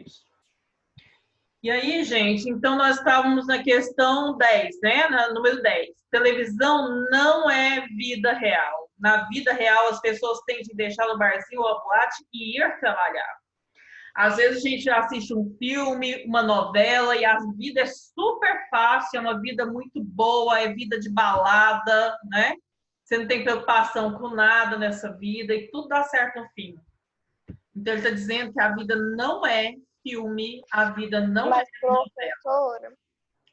Isso. E aí, gente, então nós estávamos na questão 10, né? Na número 10. Televisão não é vida real. Na vida real, as pessoas têm que deixar o barzinho ou a boate e ir trabalhar. Às vezes a gente assiste um filme, uma novela, e a vida é super fácil, é uma vida muito boa, é vida de balada, né? Você não tem preocupação com nada nessa vida e tudo dá certo no fim. Então ele está dizendo que a vida não é filme, a vida não Mas, é novela. professora,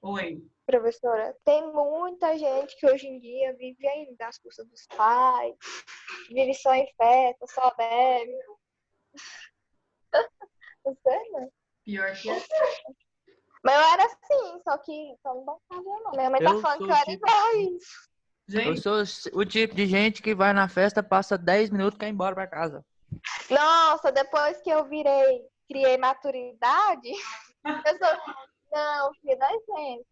Oi. professora, tem muita gente que hoje em dia vive ainda às custas dos pais, vive só em festa, só bebe. Não sei, né? Pior que é. Mas eu era assim, só que só não bancava, não. Minha mãe tá Eu falando sou que o eu era tipo, igual a isso. eu Gente, sou o tipo de gente que vai na festa, passa 10 minutos e quer ir embora pra casa. Nossa, depois que eu criei maturidade, eu sou. Não, filha, dá licença.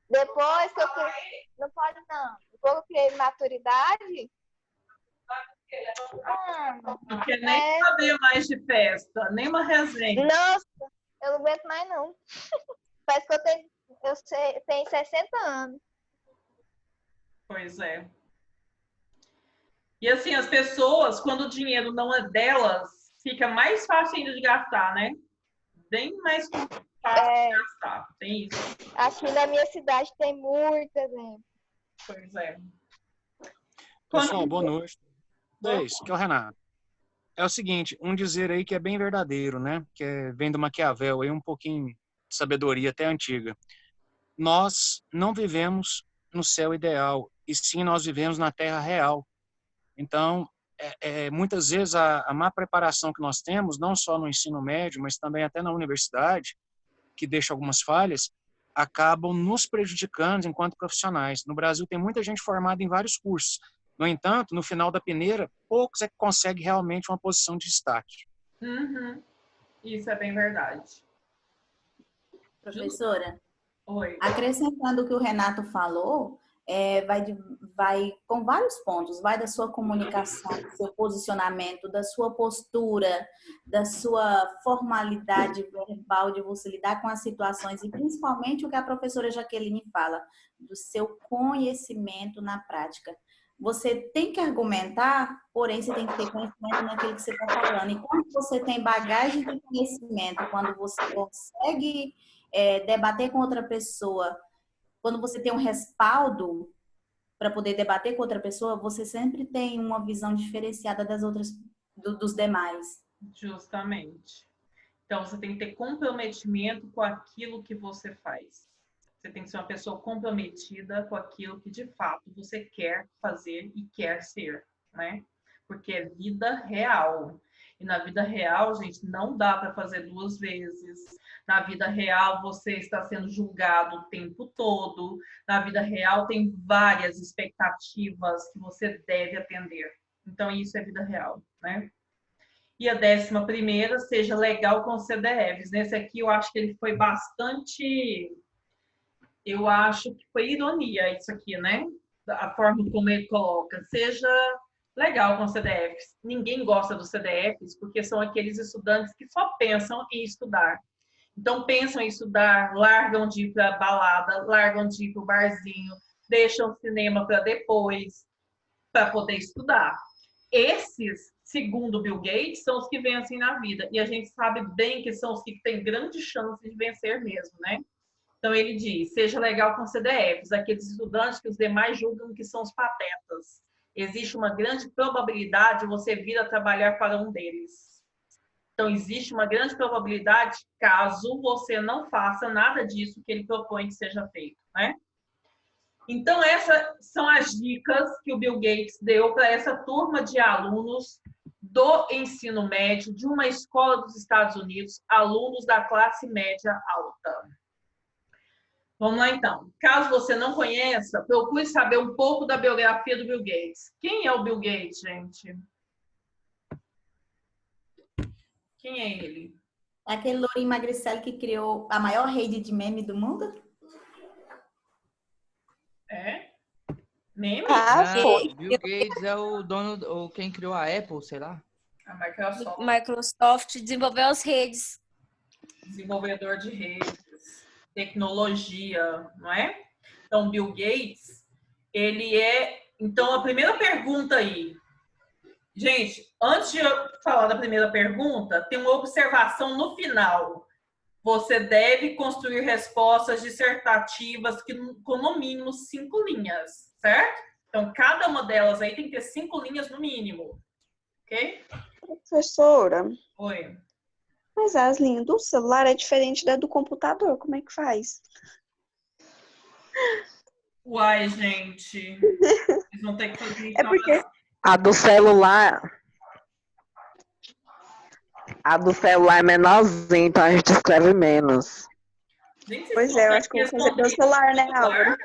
Depois que eu criei. Não pode, não. Depois que eu criei maturidade. não quer nem saber mais de festa, nem uma resenha. Nossa, eu não aguento mais, não. Parece que tenho 60 anos. Pois é. E assim, as pessoas, quando o dinheiro não é delas, fica mais fácil ainda de gastar, né? Bem mais fácil de gastar. Tem isso. Aqui na minha cidade tem muita gente. Pois é. Pessoal, boa noite. Que é o Renato. É o seguinte, um dizer aí que é bem verdadeiro, né? Vem do Maquiavel, aí um pouquinho de sabedoria até antiga. Nós não vivemos no céu ideal, e sim nós vivemos na terra real. Então, muitas vezes a má preparação que nós temos, não só no ensino médio, mas também até na universidade, que deixa algumas falhas, acabam nos prejudicando enquanto profissionais. No Brasil tem muita gente formada em vários cursos. No entanto, no final da peneira, poucos é que conseguem realmente uma posição de destaque. Uhum. Isso é bem verdade. Professora, Oi. acrescentando o que o Renato falou, vai com vários pontos, vai da sua comunicação, do seu posicionamento, da sua postura, da sua formalidade verbal de você lidar com as situações e principalmente o que a professora Jaqueline fala, do seu conhecimento na prática. Você tem que argumentar, porém você tem que ter conhecimento naquilo que você está falando. E quando você tem bagagem de conhecimento, quando você consegue debater com outra pessoa, quando você tem um respaldo para poder debater com outra pessoa, você sempre tem uma visão diferenciada das outras, dos demais. Justamente. Então, você tem que ter comprometimento com aquilo que você faz. Você tem que ser uma pessoa comprometida com aquilo que, de fato, você quer fazer e quer ser, né? Porque é vida real. E na vida real, gente, não dá para fazer duas vezes. Na vida real, você está sendo julgado o tempo todo. Na vida real, tem várias expectativas que você deve atender. Então, isso é vida real, né? E a 11ª, seja legal com os CDFs. Nesse aqui, eu acho que ele foi bastante... Eu acho que foi ironia isso aqui, né? A forma como ele coloca. Seja legal com CDFs. Ninguém gosta dos CDFs porque são aqueles estudantes que só pensam em estudar. Então, pensam em estudar, largam de ir para a balada, largam de ir para o barzinho, deixam o cinema para depois, para poder estudar. Esses, segundo Bill Gates, são os que vencem na vida. E a gente sabe bem que são os que têm grande chance de vencer mesmo, né? Então, ele diz, seja legal com CDFs, aqueles estudantes que os demais julgam que são os patetas. Existe uma grande probabilidade de você vir a trabalhar para um deles. Então, existe uma grande probabilidade caso você não faça nada disso que ele propõe que seja feito, né? Então, essas são as dicas que o Bill Gates deu para essa turma de alunos do ensino médio de uma escola dos Estados Unidos, alunos da classe média alta. Vamos lá, então. Caso você não conheça, procure saber um pouco da biografia do Bill Gates. Quem é o Bill Gates, gente? Quem é ele? É aquele lourinho magricelo que criou a maior rede de meme do mundo? É? Meme? Foi. Bill Gates é o dono, ou quem criou a Apple, sei lá. A Microsoft. Microsoft desenvolveu as redes. desenvolvedor de redes, tecnologia, não é? Então, Bill Gates, ele é... Então, a primeira pergunta aí... Gente, antes de eu falar da primeira pergunta, tem uma observação no final. Você deve construir respostas dissertativas com no mínimo 5 linhas, certo? Então, cada uma delas aí tem que ter 5 linhas no mínimo, ok? Professora, Oi. mas as linhas do celular é diferente da do computador, como é que faz? Uai, gente. Vocês vão ter que fazer É porque A do celular. A do celular é menorzinha, então a gente escreve menos. Gente, Pois é, eu acho que eu vou fazer pelo celular, né, Álvaro?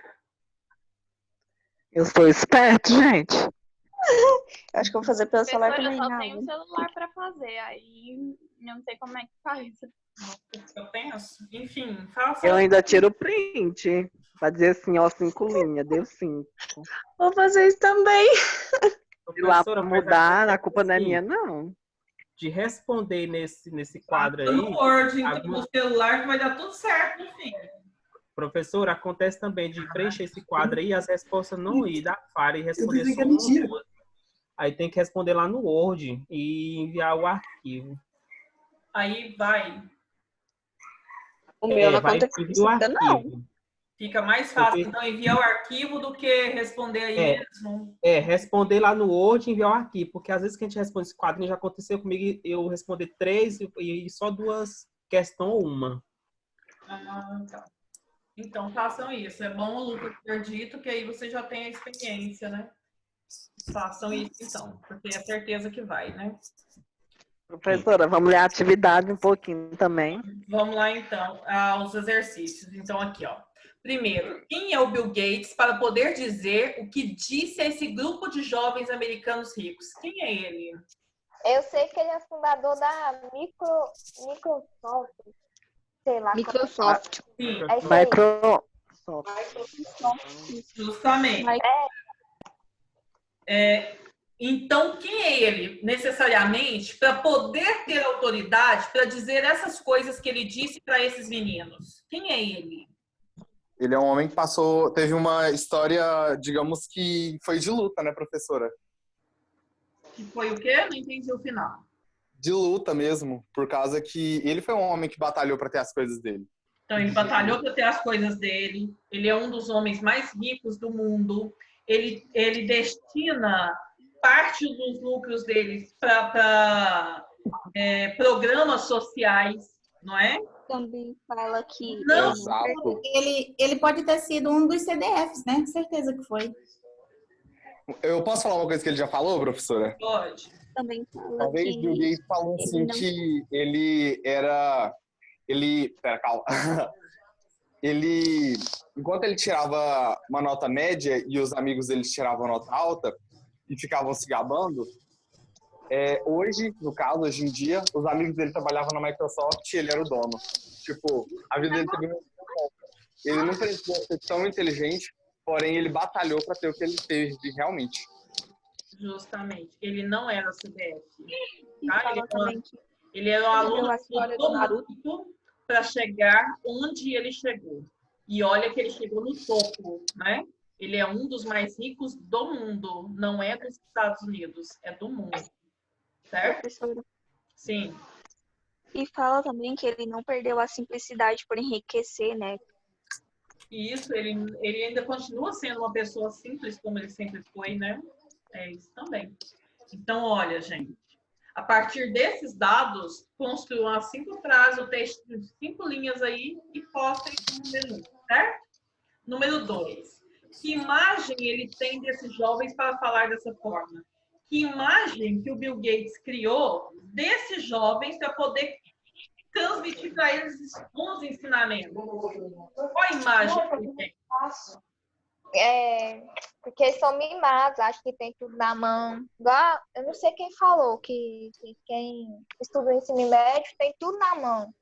Eu sou esperto, gente. Eu acho que eu vou fazer pelo celular Professora, eu também, só né, tenho o Álvaro? celular pra fazer, aí não sei como é que faz. Eu penso. Enfim, fala Eu só. ainda tiro print. Pra dizer assim, ó, 5 linhas, deu 5. Vou fazer isso também. E lá pra Professora, mas mudar, a acontece culpa não é assim, minha, não. de responder nesse quadro No aí, Word, então, algumas- no celular, que vai dar tudo certo no fim. professor, acontece também de preencher esse quadro aí, as respostas não ir da falha e responder pensei que só era uma mentira. ou duas. Aí tem que responder lá no Word e enviar o arquivo. Aí vai. O meu não vai aconteceu enviar isso o ainda, não. arquivo. Fica mais fácil, Porque- então, enviar o arquivo do que responder aí É. mesmo. Responder lá no Word e enviar o arquivo. Porque às vezes que a gente responde esse quadrinho, já aconteceu comigo eu responder 3 e só 2 questões ou uma. Ah, tá. Então, façam isso. É bom o Lucas ter dito, que aí você já tem a experiência, né? Façam isso, então, porque é certeza que vai, né? Professora, vamos ler a atividade um pouquinho também. Vamos lá, então, aos exercícios. Então, aqui, ó. Primeiro, quem é o Bill Gates para poder dizer o que disse a esse grupo de jovens americanos ricos? Quem é ele? Eu sei que ele é fundador da Microsoft. Sei lá. Microsoft. Sim, É isso aí. Microsoft. justamente. Então, quem é ele, necessariamente, para poder ter autoridade para dizer essas coisas que ele disse para esses meninos? Quem é ele? Ele é um homem que teve uma história, digamos que foi de luta, né, professora? Que foi o quê? Não entendi o final. De luta mesmo, por causa que ele foi um homem que batalhou para ter as coisas dele. Então, ele batalhou para ter as coisas dele. Ele é um dos homens mais ricos do mundo. Ele destina parte dos lucros dele para programas sociais, não é? Também fala que Não. Exato. Ele pode ter sido um dos CDFs, né? Certeza que foi. Eu posso falar uma coisa que ele já falou, professora? Pode. também fala Talvez Bill que Gates falou assim ele não- que pera, calma. Enquanto ele tirava uma nota média e os amigos dele tiravam nota alta e ficavam se gabando, hoje em dia, os amigos dele trabalhavam na Microsoft e ele era o dono. Tipo, a vida dele teve uma... Ele não precisou ser tão inteligente, porém ele batalhou para ter o que ele teve realmente. Justamente. Ele não era CDF. e Tá? fala também que Ele era um Ele aluno deu a história do Naruto. para chegar onde ele chegou. E olha que ele chegou no topo, né? Ele é um dos mais ricos do mundo. Não é dos Estados Unidos, é do mundo. Certo? professora. Sim. E fala também que ele não perdeu a simplicidade por enriquecer, né? E isso, ele ainda continua sendo uma pessoa simples, como ele sempre foi, né? É isso também. Então, olha, gente. A partir desses dados, construam as 5 frases, o texto de 5 linhas aí e postem no menu, certo? Número 2. Que imagem ele tem desses jovens para falar dessa forma? Que imagem que o Bill Gates criou desses jovens para poder transmitir para eles os ensinamentos? Qual a imagem que ele tem? Porque eles são mimados, acho que tem tudo na mão. Igual, eu não sei quem falou que quem estuda o ensino médio tem tudo na mão.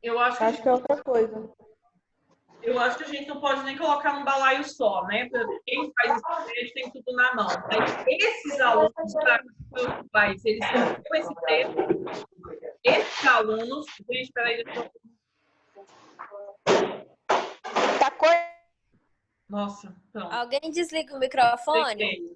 Eu acho que é outra coisa. Eu acho que a gente não pode nem colocar num balaio só, né? Porque quem faz esse teste tem tudo na mão. Mas esses alunos, para os pais, eles fizeram esse teste. Esses alunos... Gente, espera aí, deixa eu... Tá cortando. Nossa, pronto. Alguém desliga o microfone? Peguei.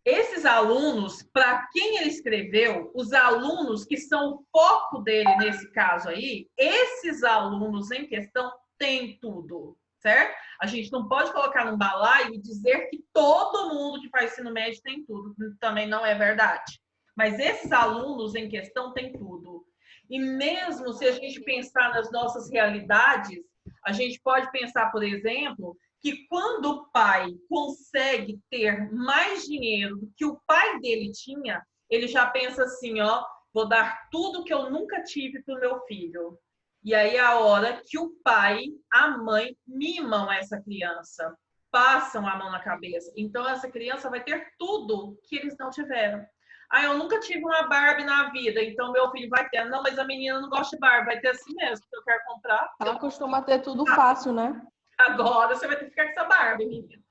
Esses alunos, para quem ele escreveu, os alunos que são o foco dele nesse caso aí, esses alunos em questão têm tudo, certo? A gente não pode colocar num balaio e dizer que todo mundo que faz ensino médio tem tudo, também não é verdade. Mas esses alunos em questão têm tudo. E mesmo se a gente pensar nas nossas realidades, a gente pode pensar, por exemplo, que quando o pai consegue ter mais dinheiro do que o pai dele tinha, ele já pensa assim, ó, vou dar tudo que eu nunca tive para o meu filho. E aí é a hora que o pai, a mãe, mimam essa criança, passam a mão na cabeça. Então essa criança vai ter tudo que eles não tiveram. Ah, eu nunca tive uma Barbie na vida, então meu filho vai ter. Não, mas a menina não gosta de Barbie, vai ter assim mesmo, que eu quero comprar. Ela costuma ter tudo fácil, né? Agora você vai ter que ficar com essa Barbie, menina.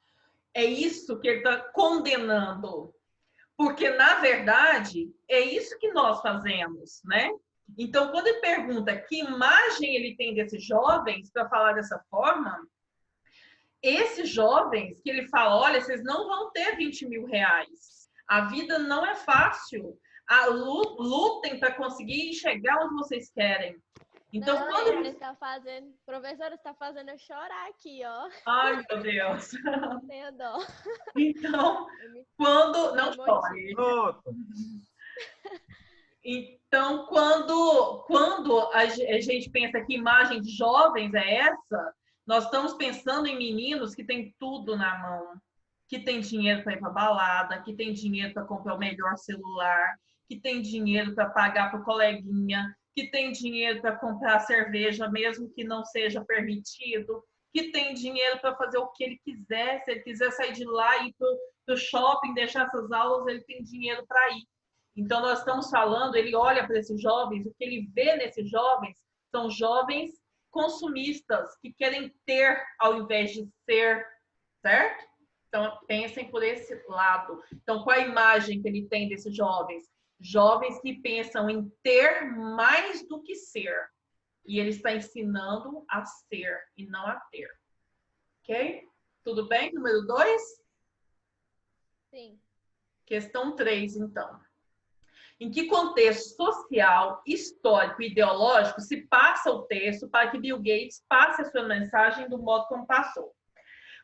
É isso que ele está condenando. Porque, na verdade, é isso que nós fazemos, né? Então, quando ele pergunta que imagem ele tem desses jovens, para falar dessa forma, esses jovens que ele fala, olha, vocês não vão ter 20 mil reais. A vida não é fácil. Lutem para conseguir chegar onde vocês querem. Então, não, quando ele está fazendo, o professor está fazendo eu chorar aqui, ó. Ai, meu Deus. Tenho dó. Então, quando não chore. Então, quando a gente pensa que imagem de jovens é essa, nós estamos pensando em meninos que têm tudo na mão, que tem dinheiro para ir para balada, que tem dinheiro para comprar o melhor celular, que tem dinheiro para pagar para o coleguinha, que tem dinheiro para comprar cerveja, mesmo que não seja permitido, que tem dinheiro para fazer o que ele quiser. Se ele quiser sair de lá e ir para o shopping, deixar essas aulas, ele tem dinheiro para ir. Então, nós estamos falando, ele olha para esses jovens, o que ele vê nesses jovens são jovens consumistas, que querem ter ao invés de ser, certo? Então, pensem por esse lado. Então, qual a imagem que ele tem desses jovens? Jovens que pensam em ter mais do que ser. E ele está ensinando a ser e não a ter. Ok? Tudo bem? Número 2? Sim. Questão 3, então. Em que contexto social, histórico e ideológico se passa o texto para que Bill Gates passe a sua mensagem do modo como passou?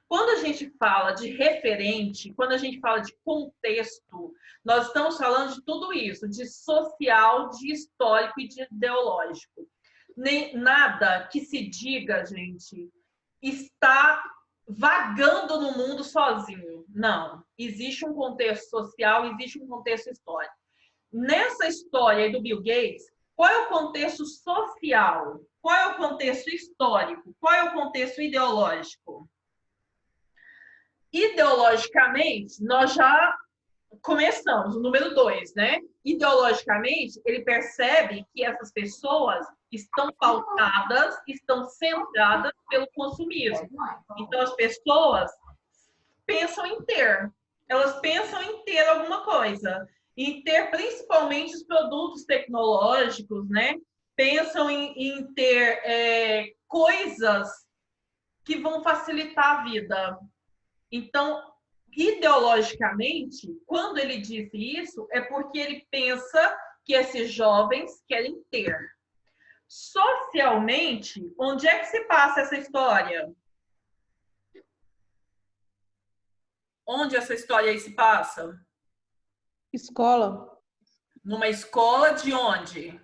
Quando a gente fala de referente, quando a gente fala de contexto, nós estamos falando de tudo isso, de social, de histórico e de ideológico. Nem, nada que se diga, gente, está vagando no mundo sozinho. Não. Existe um contexto social, existe um contexto histórico. Nessa história aí do Bill Gates, qual é o contexto social? Qual é o contexto histórico? Qual é o contexto ideológico? Ideologicamente, nós já começamos, o número 2, né? Ideologicamente, ele percebe que essas pessoas estão pautadas, estão centradas pelo consumismo. Então, as pessoas pensam em ter. Elas pensam em ter alguma coisa. Em ter, principalmente, os produtos tecnológicos, né? Pensam em ter coisas que vão facilitar a vida. Então, ideologicamente, quando ele disse isso, é porque ele pensa que esses jovens querem ter. Socialmente, onde é que se passa essa história? Onde essa história aí se passa? Escola. Numa escola de onde?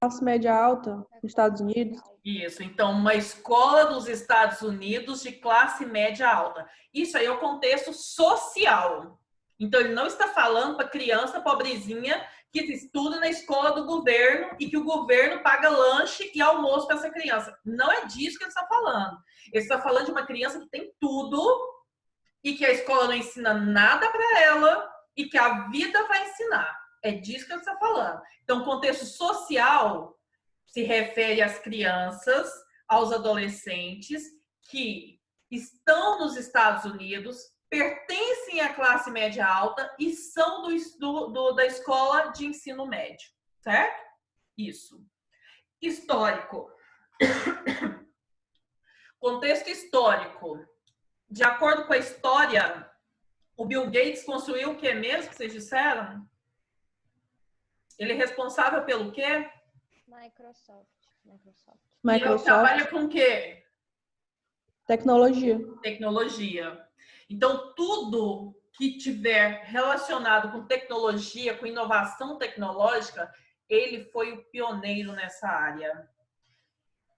Classe média alta, nos Estados Unidos. Isso, então uma escola dos Estados Unidos de classe média alta. Isso aí é o contexto social. Então ele não está falando para criança pobrezinha que estuda na escola do governo e que o governo paga lanche e almoço para essa criança. Não é disso que ele está falando. Ele está falando de uma criança que tem tudo e que a escola não ensina nada para ela e que a vida vai ensinar. É disso que ele está falando. Então, o contexto social se refere às crianças, aos adolescentes que estão nos Estados Unidos, pertencem à classe média alta e são da escola de ensino médio, certo? Isso. Histórico. Contexto histórico. De acordo com a história, o Bill Gates construiu o que mesmo que vocês disseram? Ele é responsável pelo quê? Microsoft. E ele trabalha com o quê? Tecnologia. Tecnologia. Então, tudo que tiver relacionado com tecnologia, com inovação tecnológica, ele foi o pioneiro nessa área.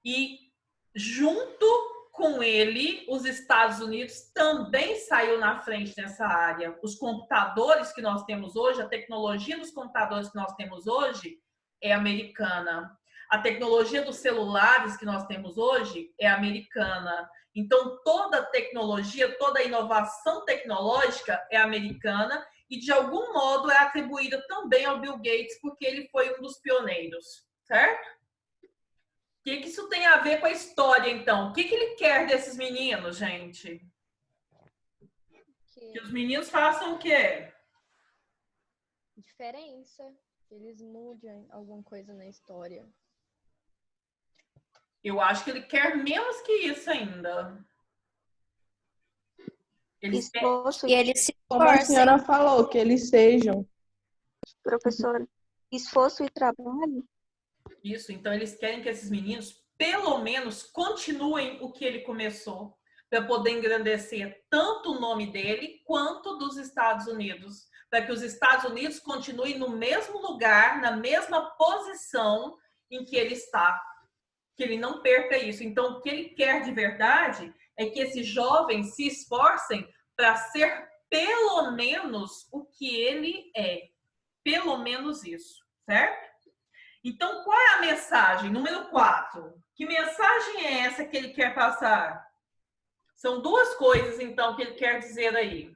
E junto com ele, os Estados Unidos também saiu na frente nessa área. Os computadores que nós temos hoje, a tecnologia dos computadores que nós temos hoje é americana. A tecnologia dos celulares que nós temos hoje é americana. Então, toda a tecnologia, toda a inovação tecnológica é americana e, de algum modo, é atribuída também ao Bill Gates, porque ele foi um dos pioneiros, certo? O que isso tem a ver com a história, então? O que ele quer desses meninos, gente? Que os meninos façam o quê? Diferença. Que eles mudem alguma coisa na história. Eu acho que ele quer menos que isso ainda. Esforço E eles se como a senhora falou, que eles sejam. Professora, esforço e trabalho. Isso, então eles querem que esses meninos, pelo menos, continuem o que ele começou, para poder engrandecer tanto o nome dele, quanto dos Estados Unidos, para que os Estados Unidos continuem no mesmo lugar, na mesma posição em que ele está, que ele não perca isso. Então, o que ele quer de verdade é que esses jovens se esforcem para ser pelo menos o que ele é, pelo menos isso, certo? Então, qual é a mensagem? Número 4. Que mensagem é essa que ele quer passar? São duas coisas, então, que ele quer dizer aí.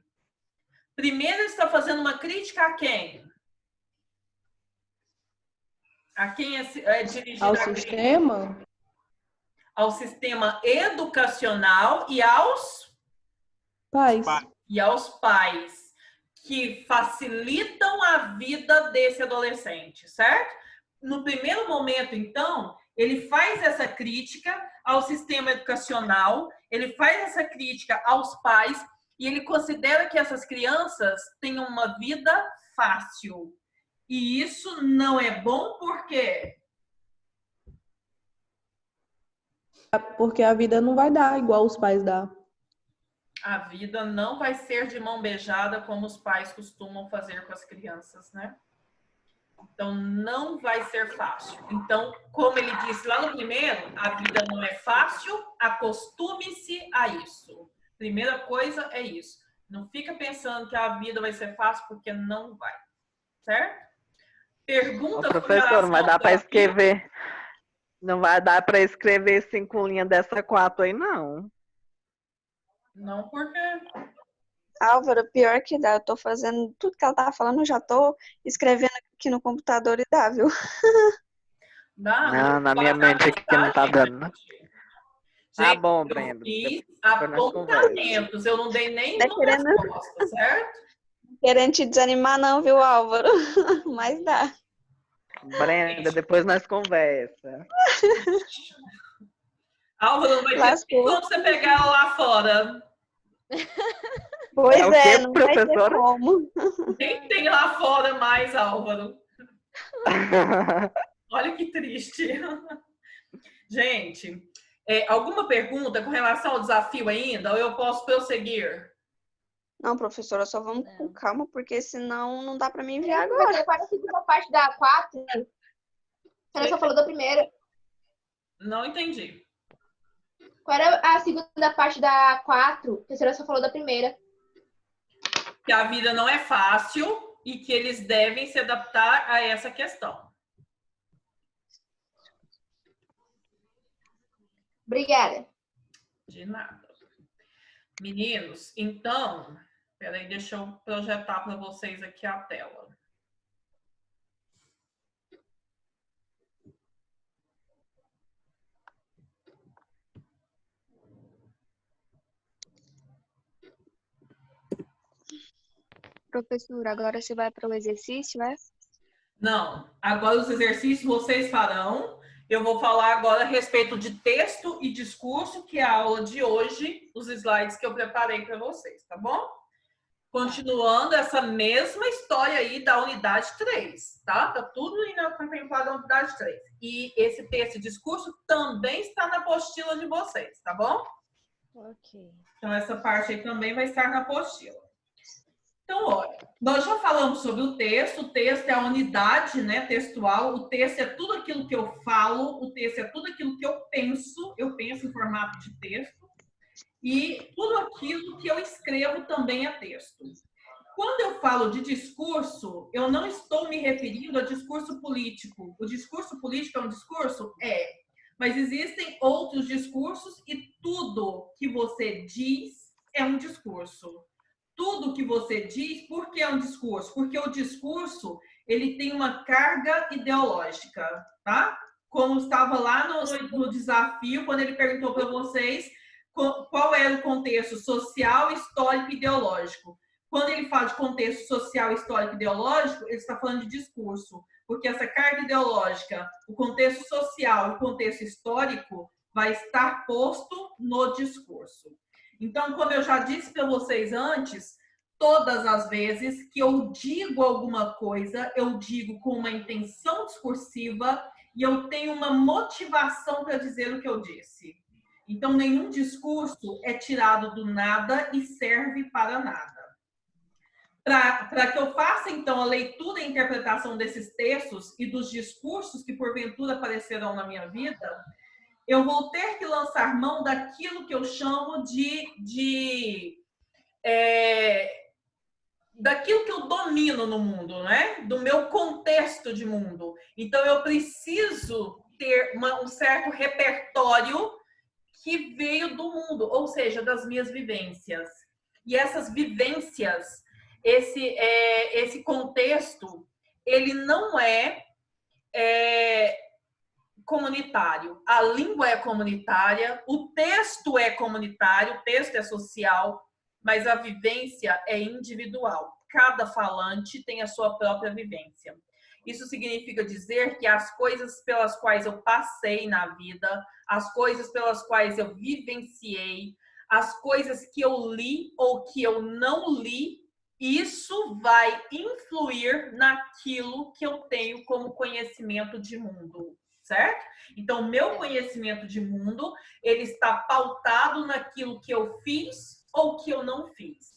Primeiro, ele está fazendo uma crítica a quem? A quem é dirigida Ao a crítica? sistema? Ao sistema educacional e aos Pais. E aos pais, que facilitam a vida desse adolescente, certo? No primeiro momento, então, ele faz essa crítica ao sistema educacional, ele faz essa crítica aos pais e ele considera que essas crianças têm uma vida fácil. E isso não é bom por quê? Porque a vida não vai dar igual os pais dão. A vida não vai ser de mão beijada como os pais costumam fazer com as crianças, né? Então, não vai ser fácil. Então, como ele disse lá no primeiro, a vida não é fácil, acostume-se a isso. Primeira coisa é isso. Não fica pensando que a vida vai ser fácil, porque não vai. Certo? Pergunta. Professor, não vai dar para escrever. Não vai dar para escrever 5 linhas dessa 4 aí, não. Não, porque... Álvaro, pior que dá. Eu tô fazendo tudo que ela tá falando, eu já tô escrevendo aqui no computador e dá, viu? Dá, não, na minha mente aqui não tá dando, né? Tá bom, Brenda. E apontamentos. Eu não dei nem uma resposta, certo? Querendo te desanimar, não, viu, Álvaro? Mas dá. Brenda, depois nós conversa. Álvaro, não vai ter como você pegar ela lá fora. Pois o quê, não vai ter como. Nem tem lá fora mais, Álvaro. Olha que triste. Gente, alguma pergunta com relação ao desafio ainda? Ou eu posso prosseguir? Não, professora, só vamos com calma, porque senão não dá para mim enviar agora. Qual é a segunda parte da 4? Você só falou da primeira. Não entendi. Qual era a segunda parte da 4? A senhora só falou da primeira. Que a vida não é fácil e que eles devem se adaptar a essa questão. Obrigada. De nada. Meninos, então, peraí, deixa eu projetar para vocês aqui a tela. Professora, agora você vai para o exercício, é? Não, agora os exercícios vocês farão. Eu vou falar agora a respeito de texto e discurso, que é a aula de hoje, os slides que eu preparei para vocês, tá bom? Continuando essa mesma história aí da unidade 3, tá? Tá tudo contemplado na unidade 3. E esse texto e discurso também está na apostila de vocês, tá bom? Ok. Então, essa parte aí também vai estar na apostila. Então, olha, nós já falamos sobre o texto é a unidade, né, textual, o texto é tudo aquilo que eu falo, o texto é tudo aquilo que eu penso em formato de texto, e tudo aquilo que eu escrevo também é texto. Quando eu falo de discurso, eu não estou me referindo a discurso político. O discurso político é um discurso? É. Mas existem outros discursos e tudo que você diz é um discurso. Tudo que você diz, por que é um discurso? Porque o discurso, ele tem uma carga ideológica, tá? Como estava lá no desafio, quando ele perguntou para vocês qual era o contexto social, histórico e ideológico. Quando ele fala de contexto social, histórico e ideológico, ele está falando de discurso, porque essa carga ideológica, o contexto social e o contexto histórico vai estar posto no discurso. Então, como eu já disse para vocês antes, todas as vezes que eu digo alguma coisa, eu digo com uma intenção discursiva e eu tenho uma motivação para dizer o que eu disse. Então, nenhum discurso é tirado do nada e serve para nada. Para que eu faça, então, a leitura e a interpretação desses textos e dos discursos que, porventura, aparecerão na minha vida, eu vou ter que lançar mão daquilo que eu chamo daquilo que eu domino no mundo, né? Do meu contexto de mundo. Então, eu preciso ter um certo repertório que veio do mundo, ou seja, das minhas vivências. E essas vivências, esse contexto, ele não é comunitário. A língua é comunitária, o texto é comunitário, o texto é social, mas a vivência é individual. Cada falante tem a sua própria vivência. Isso significa dizer que as coisas pelas quais eu passei na vida, as coisas pelas quais eu vivenciei, as coisas que eu li ou que eu não li, isso vai influir naquilo que eu tenho como conhecimento de mundo, certo? Então, meu conhecimento de mundo, ele está pautado naquilo que eu fiz ou que eu não fiz.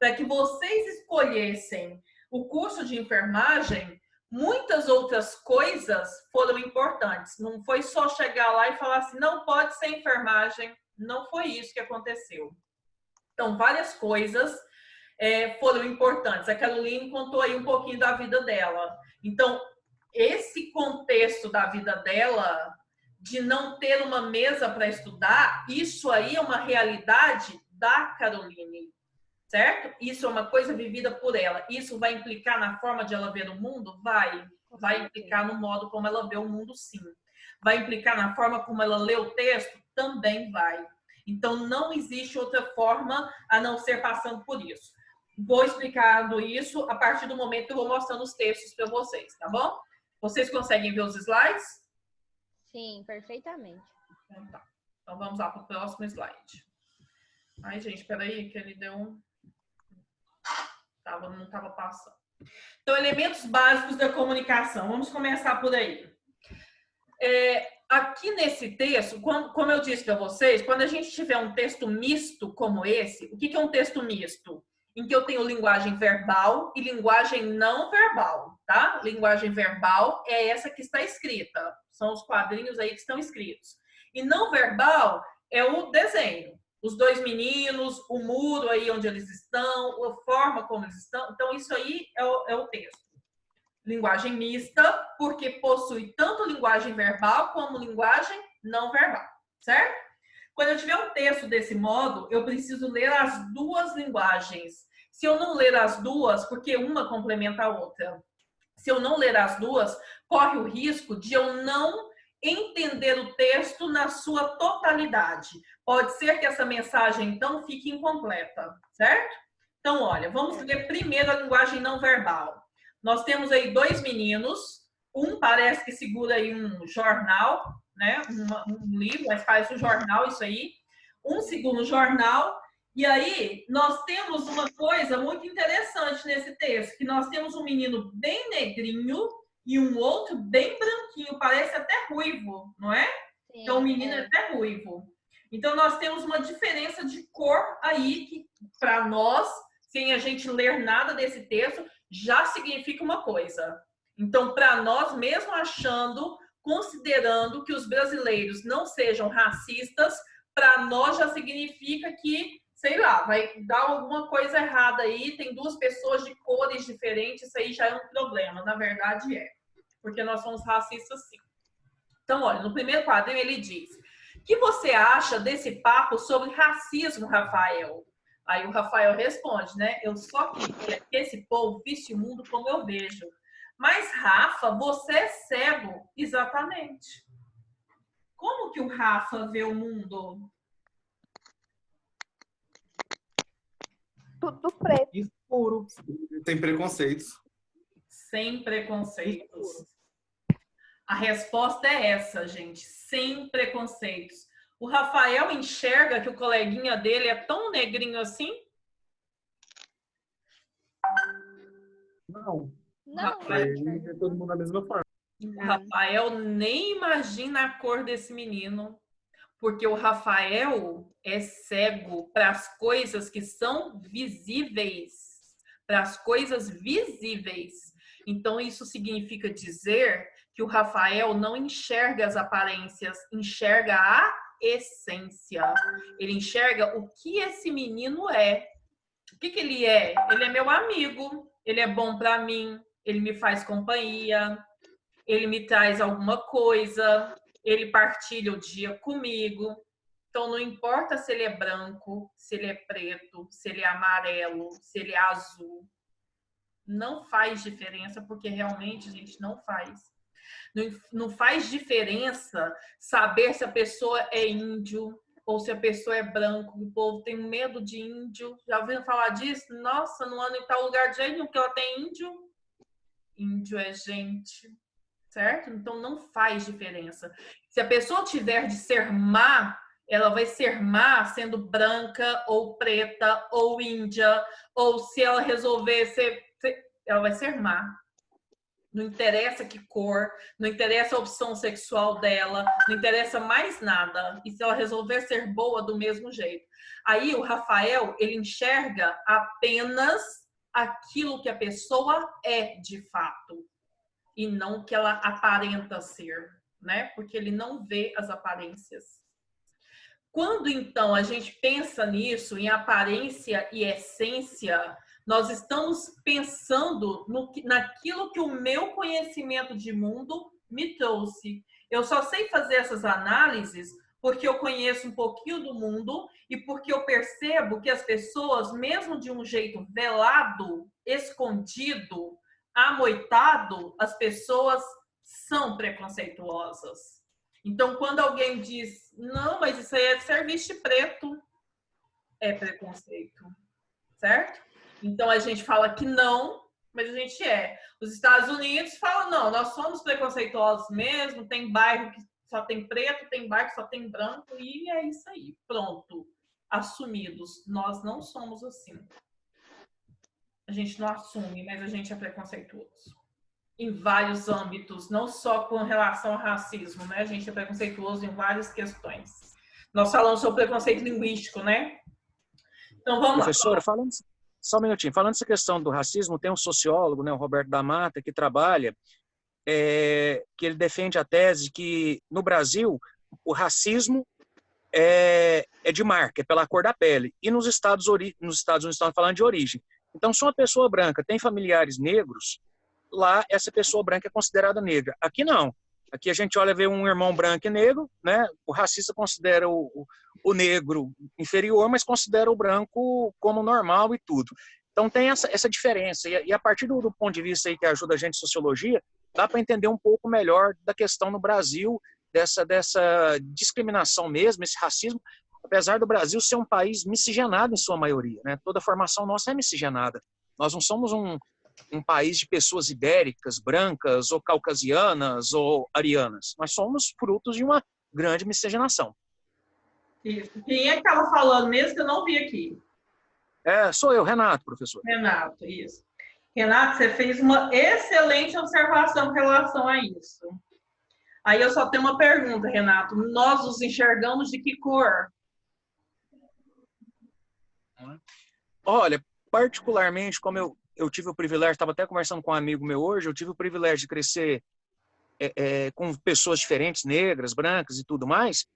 Para que vocês escolhessem o curso de enfermagem, muitas outras coisas foram importantes. Não foi só chegar lá e falar assim, não pode ser enfermagem. Não foi isso que aconteceu. Então, várias coisas foram importantes. A Caroline contou aí um pouquinho da vida dela. Então, esse contexto da vida dela, de não ter uma mesa para estudar, isso aí é uma realidade da Caroline, certo? Isso é uma coisa vivida por ela. Isso vai implicar na forma de ela ver o mundo? Vai implicar no modo como ela vê o mundo, sim. Vai implicar na forma como ela lê o texto? Também vai. Então, não existe outra forma a não ser passando por isso. Vou explicando isso a partir do momento que eu vou mostrando os textos para vocês, tá bom? Vocês conseguem ver os slides? Sim, perfeitamente. Então, tá. Então vamos lá para o próximo slide. Ai, gente, peraí, que ele deu um... não estava passando. Então, elementos básicos da comunicação. Vamos começar por aí. Aqui nesse texto, como eu disse para vocês, quando a gente tiver um texto misto como esse, o que é um texto misto? Em que eu tenho linguagem verbal e linguagem não verbal, tá? Linguagem verbal é essa que está escrita. São os quadrinhos aí que estão escritos. E não verbal é o desenho. Os dois meninos, o muro aí onde eles estão, a forma como eles estão. Então, isso aí é o texto. Linguagem mista, porque possui tanto linguagem verbal como linguagem não verbal, certo? Quando eu tiver um texto desse modo, eu preciso ler as duas linguagens. Se eu não ler as duas, porque uma complementa a outra. Se eu não ler as duas, corre o risco de eu não entender o texto na sua totalidade. Pode ser que essa mensagem, então, fique incompleta, certo? Então, olha, vamos ler primeiro a linguagem não verbal. Nós temos aí 2 meninos, um parece que segura aí um jornal, né? Um livro, mas faz um jornal, isso aí. Um segura um jornal. E aí, nós temos uma coisa muito interessante nesse texto, que nós temos um menino bem negrinho e um outro bem branquinho, parece até ruivo, não é? Sim, então, o menino é até ruivo. Então, nós temos uma diferença de cor aí, que para nós, sem a gente ler nada desse texto, já significa uma coisa. Então, para nós, mesmo considerando que os brasileiros não sejam racistas, para nós já significa que, sei lá, vai dar alguma coisa errada aí, tem 2 pessoas de cores diferentes, isso aí já é um problema. Na verdade, é. Porque nós somos racistas, sim. Então, olha, no primeiro quadrinho ele diz: o que você acha desse papo sobre racismo, Rafael? Aí o Rafael responde, né? Eu só queria que esse povo visse o mundo como eu vejo. Mas, Rafa, você é cego. Exatamente. Como que o Rafa vê o mundo? Tudo preto. Escuro. Sem preconceitos. Sem preconceitos. A resposta é essa, gente. Sem preconceitos. O Rafael enxerga que o coleguinha dele é tão negrinho assim? Não. Não. Ele vê todo mundo da mesma forma. O Rafael nem imagina a cor desse menino, porque o Rafael é cego para as coisas que são visíveis, para as coisas visíveis. Então, isso significa dizer que o Rafael não enxerga as aparências, enxerga a essência. Ele enxerga o que esse menino é. O que ele é? Ele é meu amigo, ele é bom para mim, ele me faz companhia, ele me traz alguma coisa, ele partilha o dia comigo. Então, não importa se ele é branco, se ele é preto, se ele é amarelo, se ele é azul. Não faz diferença, porque realmente, gente, não faz. Não faz diferença saber se a pessoa é índio ou se a pessoa é branco. O povo tem medo de índio. Já ouviram falar disso? Nossa, não anda em tal lugar de jeito nenhum que ela tem índio. Índio é gente. Certo? Então, não faz diferença. Se a pessoa tiver de ser má, ela vai ser má sendo branca ou preta ou índia. Ou se ela resolver ser... ela vai ser má. Não interessa que cor, não interessa a opção sexual dela, não interessa mais nada. E se ela resolver ser boa do mesmo jeito. Aí o Rafael, ele enxerga apenas aquilo que a pessoa é de fato. E não o que ela aparenta ser, né? Porque ele não vê as aparências. Quando, então, a gente pensa nisso, em aparência e essência, nós estamos pensando naquilo que o meu conhecimento de mundo me trouxe. Eu só sei fazer essas análises porque eu conheço um pouquinho do mundo e porque eu percebo que as pessoas, mesmo de um jeito velado, escondido, amoitado, as pessoas são preconceituosas. Então, quando alguém diz, não, mas isso aí é serviço de preto, é preconceito, certo? Então, a gente fala que não, mas a gente é. Os Estados Unidos falam, não, nós somos preconceituosos mesmo, tem bairro que só tem preto, tem bairro que só tem branco, e é isso aí, pronto. Assumidos. Nós não somos assim. A gente não assume, mas a gente é preconceituoso. Em vários âmbitos, não só com relação ao racismo, né? A gente é preconceituoso em várias questões. Nós falamos sobre preconceito linguístico, né? Então, vamos Professora, lá. falando, só um minutinho. Falando dessa questão do racismo, tem um sociólogo, né, o Roberto da Mata, que trabalha, que ele defende a tese que, no Brasil, o racismo é de marca, é pela cor da pele. E nos Estados Unidos estão falando de origem. Então, se uma pessoa branca tem familiares negros, lá essa pessoa branca é considerada negra. Aqui não. Aqui a gente olha, vê um irmão branco e negro, né? O racista considera o negro inferior, mas considera o branco como normal e tudo. Então tem essa diferença. E a partir do ponto de vista aí que ajuda a gente em sociologia, dá para entender um pouco melhor da questão no Brasil, dessa discriminação mesmo, esse racismo, apesar do Brasil ser um país miscigenado em sua maioria, né? Toda a formação nossa é miscigenada. Nós não somos um país de pessoas ibéricas, brancas, ou caucasianas, ou arianas. Nós somos frutos de uma grande miscigenação. Isso. Quem é que estava falando mesmo que eu não vi aqui? Sou eu, Renato, professor. Renato, isso. Renato, você fez uma excelente observação em relação a isso. Aí eu só tenho uma pergunta, Renato. Nós os enxergamos de que cor? Olha, particularmente, como eu tive o privilégio, estava até conversando com um amigo meu hoje, eu tive o privilégio de crescer com pessoas diferentes, negras, brancas e tudo mais.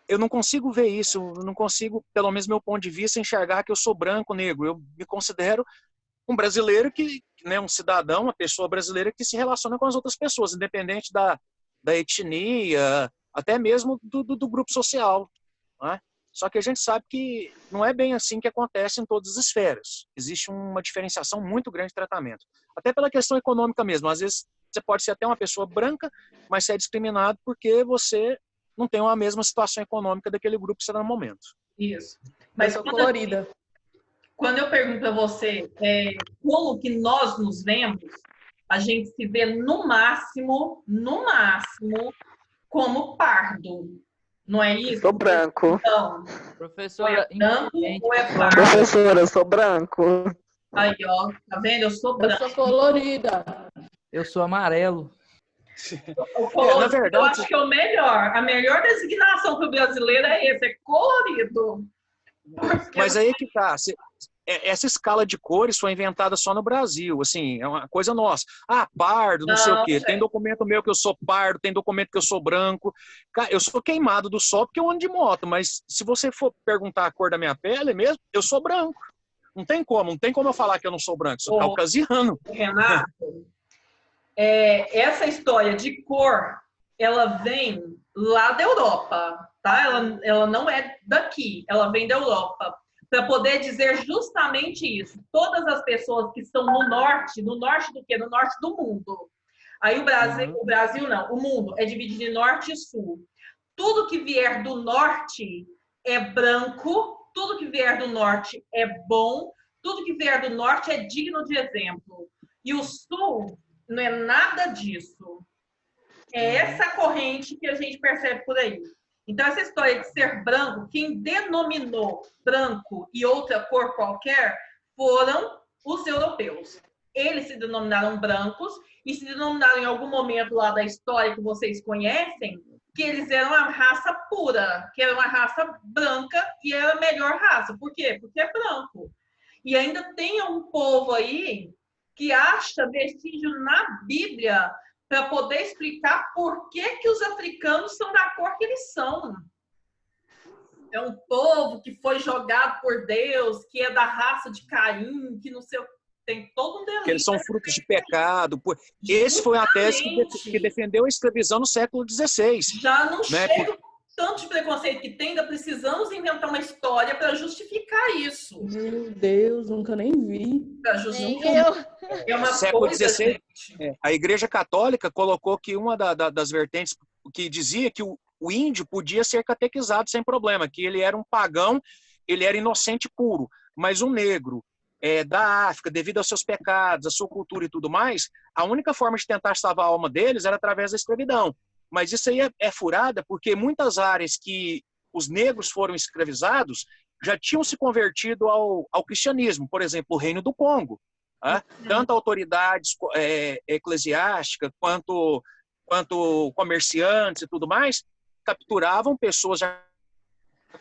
Eu não consigo ver isso, eu não consigo, pelo menos meu ponto de vista, enxergar que eu sou branco, negro. Eu me considero um brasileiro um cidadão, uma pessoa brasileira que se relaciona com as outras pessoas, independente da etnia, até mesmo do grupo social. Né? Só que a gente sabe que não é bem assim que acontece em todas as esferas. Existe uma diferenciação muito grande de tratamento. Até pela questão econômica mesmo. Às vezes você pode ser até uma pessoa branca, mas você é discriminado porque você não tem a mesma situação econômica daquele grupo que você está no momento. Isso. Mas eu sou colorida. Quando eu pergunto a você como que nós nos vemos, a gente se vê no máximo, como pardo. Não é isso? Eu sou branco. Então, Professora, branco ou é pardo? Professora, eu sou branco. Aí, ó, tá vendo? Eu sou branco. Eu sou colorida. Eu sou amarelo. O colorido, na verdade, eu acho que é o melhor. A melhor designação para o brasileiro é esse, é colorido. Mas aí que tá. Essa escala de cores foi inventada só no Brasil, assim, é uma coisa nossa. Pardo, não sei o quê. Tem documento meu que eu sou pardo, tem documento que eu sou branco. Eu sou queimado do sol porque eu ando de moto, mas se você for perguntar a cor da minha pele mesmo, eu sou branco. Não tem como eu falar que eu não sou branco, sou caucasiano. Renato, essa história de cor, ela vem lá da Europa, tá? Ela não é daqui, ela vem da Europa. Para poder dizer justamente isso. Todas as pessoas que estão no norte do quê? No norte do mundo. Aí o Brasil não, o mundo é dividido em norte e sul. Tudo que vier do norte é branco, tudo que vier do norte é bom, tudo que vier do norte é digno de exemplo. E o sul não é nada disso. É essa corrente que a gente percebe por aí. Então, essa história de ser branco, quem denominou branco e outra cor qualquer foram os europeus. Eles se denominaram brancos e se denominaram em algum momento lá da história que vocês conhecem, que eles eram a raça pura, que era uma raça branca e era a melhor raça. Por quê? Porque é branco. E ainda tem um povo aí que acha vestígio na Bíblia para poder explicar por que os africanos são da cor que eles são. É um povo que foi jogado por Deus, que é da raça de Caim, que não sei, tem todo um delírio. Que eles são frutos de pecado. Esse foi a tese que defendeu a escravidão no século XVI. Já não chega tanto de preconceito que tem, ainda precisamos inventar uma história para justificar isso. Meu Deus, nunca nem vi. Para justificar. É uma século coisa, XVI, a Igreja Católica colocou que uma das vertentes que dizia que o índio podia ser catequizado sem problema, que ele era um pagão, ele era inocente puro, mas um negro da África, devido aos seus pecados, à sua cultura e tudo mais, a única forma de tentar salvar a alma deles era através da escravidão. Mas isso aí é furada porque muitas áreas que os negros foram escravizados já tinham se convertido ao cristianismo, por exemplo, o Reino do Congo. Tanto autoridades eclesiásticas quanto comerciantes e tudo mais capturavam pessoas já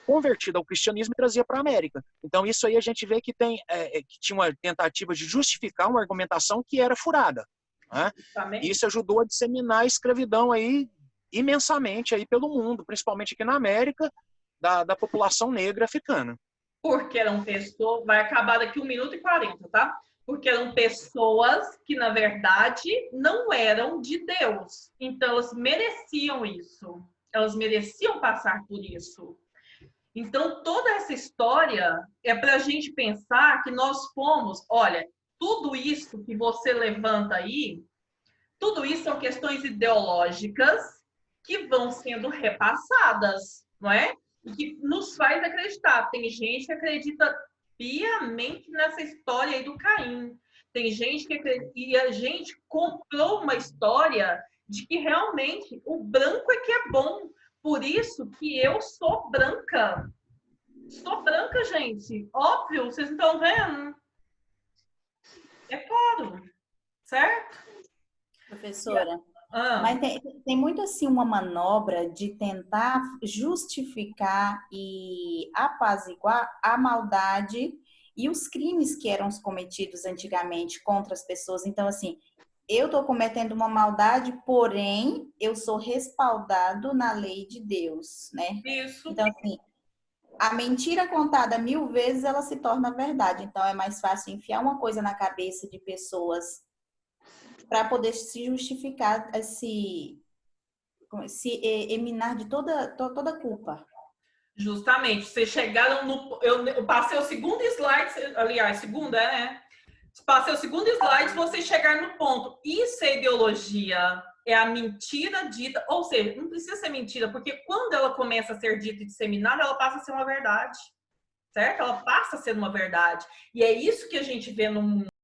convertidas ao cristianismo e traziam para a América. Então isso aí a gente vê que que tinha uma tentativa de justificar uma argumentação que era furada. E isso ajudou a disseminar a escravidão aí imensamente aí pelo mundo, principalmente aqui na América, da população negra africana. Porque eram pessoas, vai acabar daqui 1 minuto e 40, tá? Porque eram pessoas que, na verdade, não eram de Deus. Então, elas mereciam isso. Elas mereciam passar por isso. Então, toda essa história é para a gente pensar que nós fomos... Olha, tudo isso que você levanta aí, tudo isso são questões ideológicas que vão sendo repassadas, não é? e que nos faz acreditar. Tem gente que acredita piamente nessa história aí do Caim. Tem gente que acredita, e a gente comprou uma história de que realmente o branco é que é bom. Por isso que eu sou branca. Sou branca, gente. Óbvio, vocês não estão vendo? É claro. Certo? Professora, mas tem muito assim uma manobra de tentar justificar e apaziguar a maldade e os crimes que eram cometidos antigamente contra as pessoas. Então, assim, eu estou cometendo uma maldade, porém, eu sou respaldado na lei de Deus, né? Isso. Então, assim, a mentira contada 1000 vezes, ela se torna verdade. Então, é mais fácil enfiar uma coisa na cabeça de pessoas para poder se justificar, se eminar de toda culpa. Justamente. Vocês chegaram no... Eu passei o segundo slide, aliás, segunda, né? Passei o segundo slide, vocês chegaram no ponto. Isso é ideologia. É a mentira dita. Ou seja, não precisa ser mentira, porque quando ela começa a ser dita e disseminada, ela passa a ser uma verdade. Certo? Ela passa a ser uma verdade. E é isso que a gente vê no